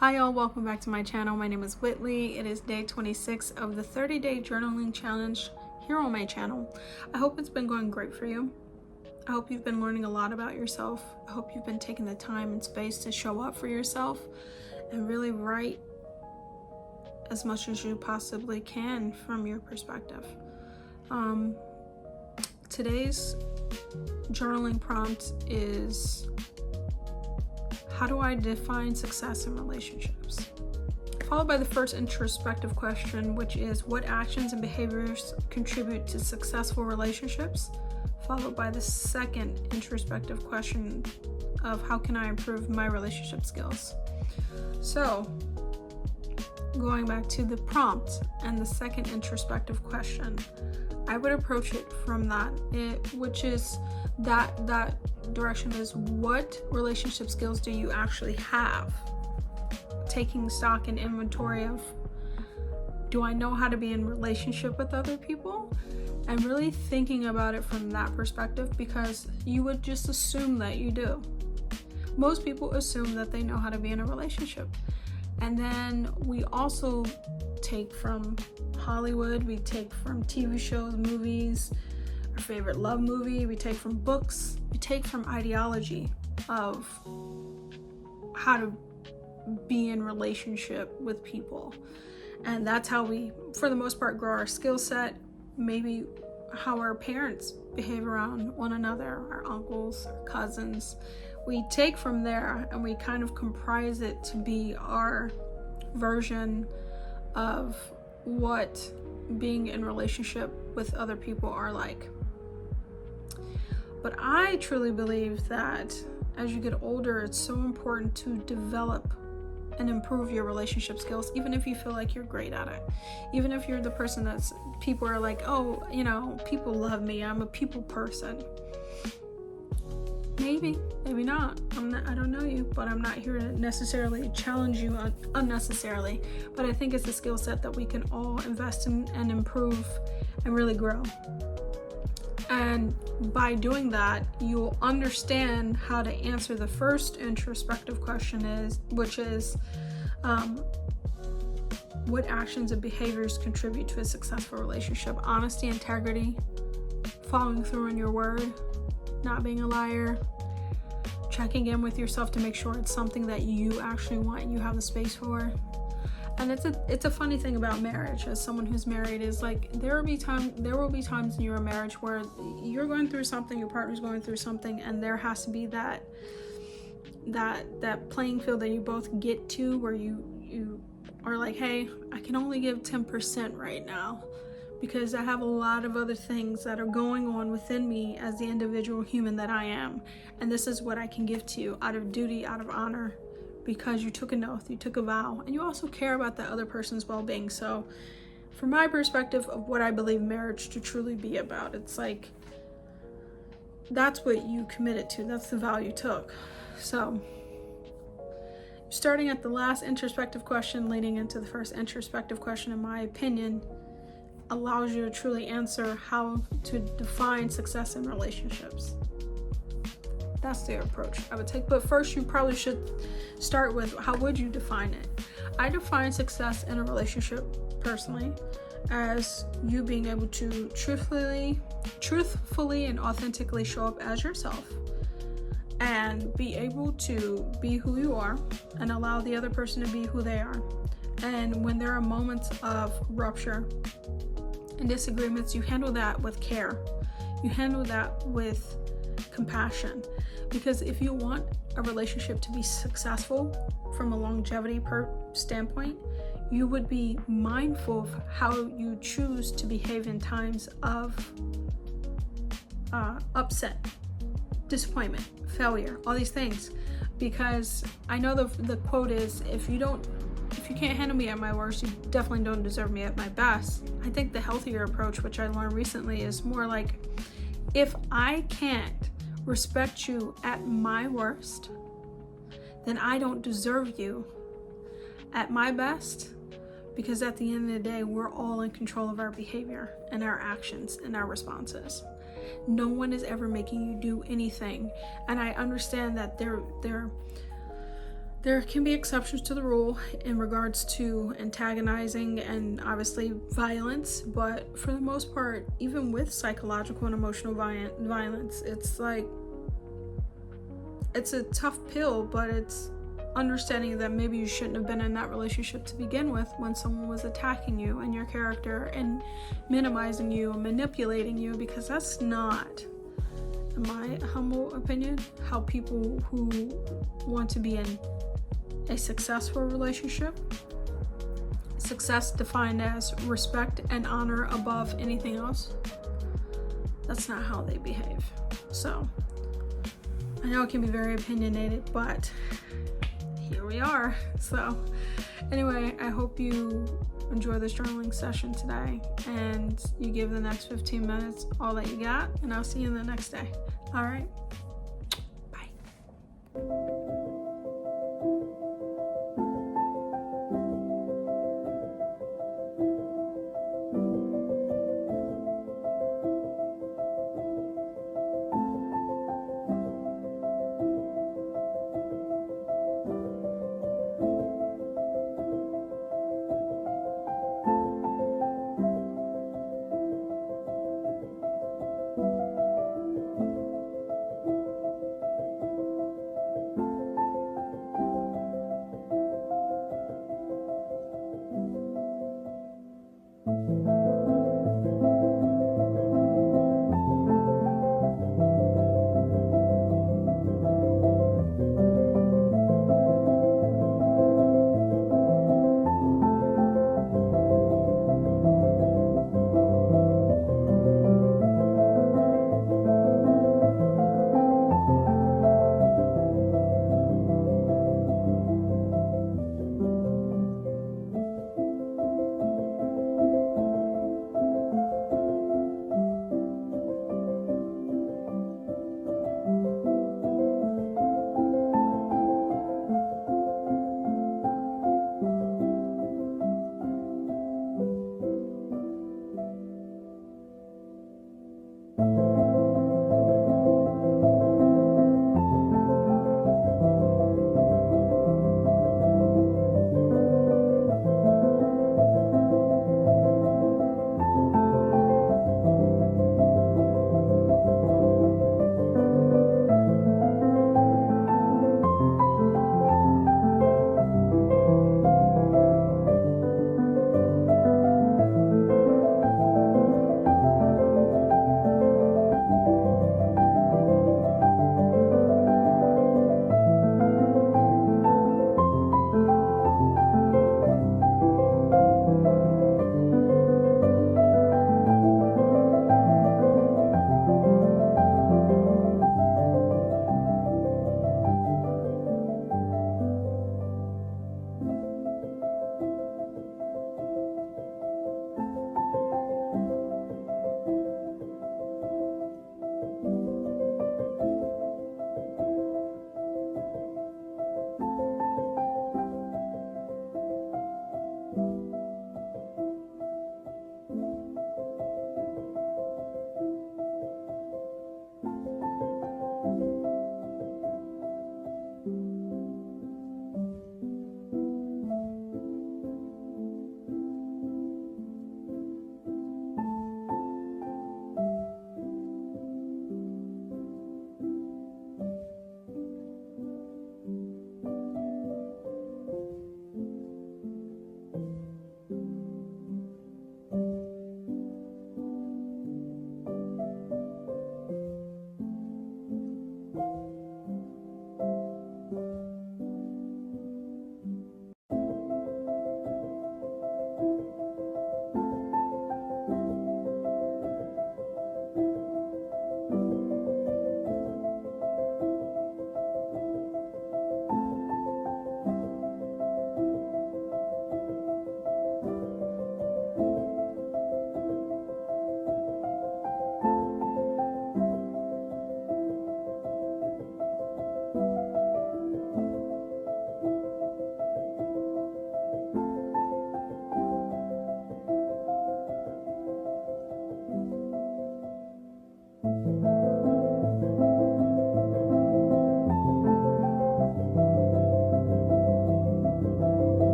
Hi y'all, welcome back to my channel. My name is Whitley. It is day 26 of the 30-day journaling challenge here on my channel. I hope it's been going great for you. I hope you've been learning a lot about yourself. I hope you've been taking the time and space to show up for yourself and really write as much as you possibly can from your perspective. Today's journaling prompt is: how do I define success in relationships? Followed by the first introspective question, which is: what actions and behaviors contribute to successful relationships? Followed by the second introspective question of: how can I improve my relationship skills? So, going back to the prompt and the second introspective question, I would approach it from that, which is that direction is: what relationship skills do you actually have? Taking stock and inventory of, do I know how to be in relationship with other people? And really thinking about it from that perspective, because you would just assume that you do. Most people assume that they know how to be in a relationship. And then we also take from Hollywood, we take from TV shows, movies, our favorite love movie, we take from books, we take from ideology of how to be in relationship with people. And that's how we, for the most part, grow our skill set. Maybe how our parents behave around one another, our uncles, our cousins. We take from there and we kind of comprise it to be our version of what being in relationship with other people are like. But I truly believe that as you get older, it's so important to develop and improve your relationship skills, even if you feel like you're great at it. Even if you're the person that's, people are like, oh, you know, people love me, I'm a people person. Maybe not. I don't know you, but I'm not here to necessarily challenge you unnecessarily. But I think it's a skill set that we can all invest in and improve and really grow. And by doing that, you'll understand how to answer the first introspective question, which is, what actions and behaviors contribute to a successful relationship? Honesty, integrity, following through on your word, not being a liar, checking in with yourself to make sure it's something that you actually want and you have the space for. And it's a funny thing about marriage, as someone who's married, is like there will be times in your marriage where you're going through something, your partner's going through something, and there has to be that playing field that you both get to, where you are like, hey, I can only give 10% right now because I have a lot of other things that are going on within me as the individual human that I am, and this is what I can give to you out of duty, out of honor, because you took an oath, you took a vow, and you also care about the other person's well-being. So from my perspective of what I believe marriage to truly be about, it's like that's what you committed to, that's the vow you took. So starting at the last introspective question leading into the first introspective question, in my opinion, allows you to truly answer how to define success in relationships. That's the approach I would take. But first, you probably should start with, how would you define it? I define success in a relationship personally as you being able to truthfully and authentically show up as yourself and be able to be who you are and allow the other person to be who they are. And when there are moments of rupture and disagreements, you handle that with care. You handle that with compassion. Because if you want a relationship to be successful from a longevity standpoint, you would be mindful of how you choose to behave in times of upset, disappointment, failure, all these things. Because I know the quote is, if you can't handle me at my worst, you definitely don't deserve me at my best. I think the healthier approach, which I learned recently, is more like, if I can't respect you at my worst, then I don't deserve you at my best, because at the end of the day, we're all in control of our behavior and our actions and our responses. No one is ever making you do anything. And I understand that There can be exceptions to the rule in regards to antagonizing and obviously violence, but for the most part, even with psychological and emotional violence, it's like, it's a tough pill, but it's understanding that maybe you shouldn't have been in that relationship to begin with when someone was attacking you and your character and minimizing you and manipulating you, because that's not, in my humble opinion, how people who want to be in a successful relationship, success defined as respect and honor above anything else, that's not how they behave. So I know it can be very opinionated, but here we are. So anyway, I hope you enjoy this journaling session today and you give the next 15 minutes all that you got, and I'll see you the next day. All right, bye.